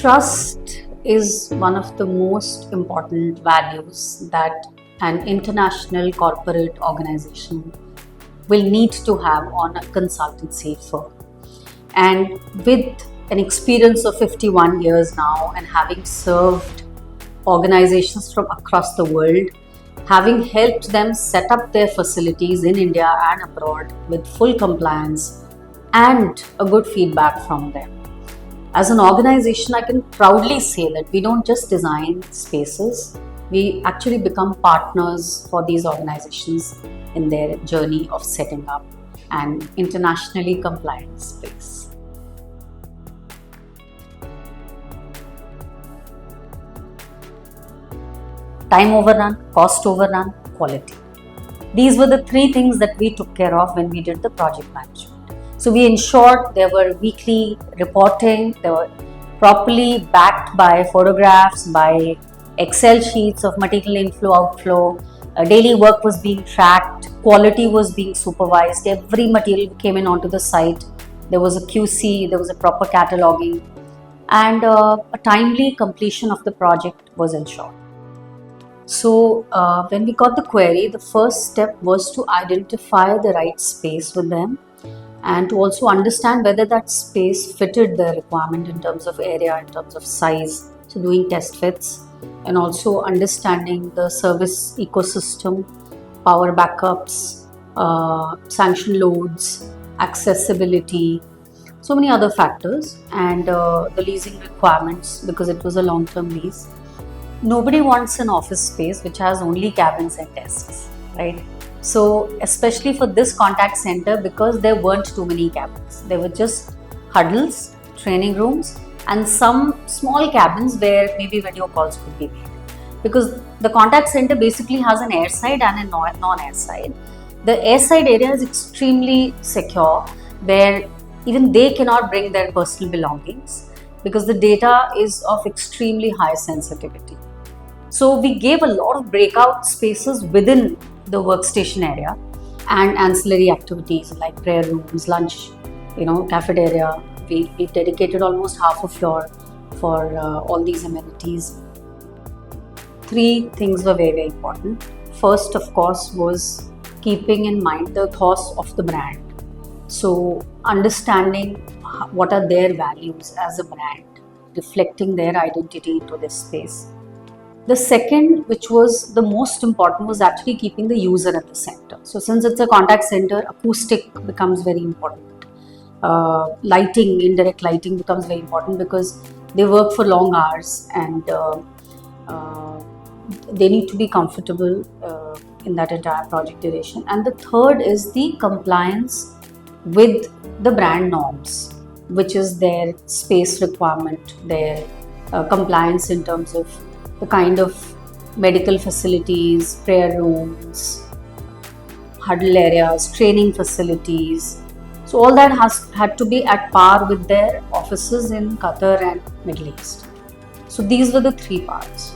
Trust is one of the most important values that an international corporate organization will need to have on a consultancy firm. And with an experience of 51 years now and having served organizations from across the world, having helped them set up their facilities in India and abroad with full compliance and a good feedback from them. As an organization, I can proudly say that we don't just design spaces, we actually become partners for these organizations in their journey of setting up an internationally compliant space. Time overrun, cost overrun, quality. These were the three things that we took care of when we did the project management. So we ensured there were weekly reporting, they were properly backed by photographs, by Excel sheets of material inflow, outflow, daily work was being tracked, quality was being supervised, every material came in onto the site, there was a QC, there was a proper cataloging, and a timely completion of the project was ensured. So when we got the query, the first step was to identify the right space with them and to also understand whether that space fitted the requirement in terms of area, in terms of size, so doing test fits, and also understanding the service ecosystem, power backups, sanction loads, accessibility, so many other factors, and the leasing requirements because it was a long-term lease. Nobody wants an office space which has only cabins and desks, right? So especially for this contact center, because there weren't too many cabins, there were just huddles, training rooms, and some small cabins where maybe video calls could be made. Because the contact center basically has an air side and a non-air side. The air side area is extremely secure, where even they cannot bring their personal belongings because the data is of extremely high sensitivity. So we gave a lot of breakout spaces within the workstation area and ancillary activities like prayer rooms, lunch, cafeteria. We've dedicated almost half a floor for all these amenities. Three things were very, very important. First, of course, was keeping in mind the ethos of the brand. So understanding what are their values as a brand, reflecting their identity into this space. The second, which was the most important, was actually keeping the user at the center. So since it's a contact center, acoustic becomes very important. Lighting, indirect lighting becomes very important because they work for long hours and they need to be comfortable in that entire project duration. And the third is the compliance with the brand norms, which is their space requirement, their compliance in terms of the kind of medical facilities, prayer rooms, huddle areas, training facilities. So all that had to be at par with their offices in Qatar and Middle East. So these were the three parts.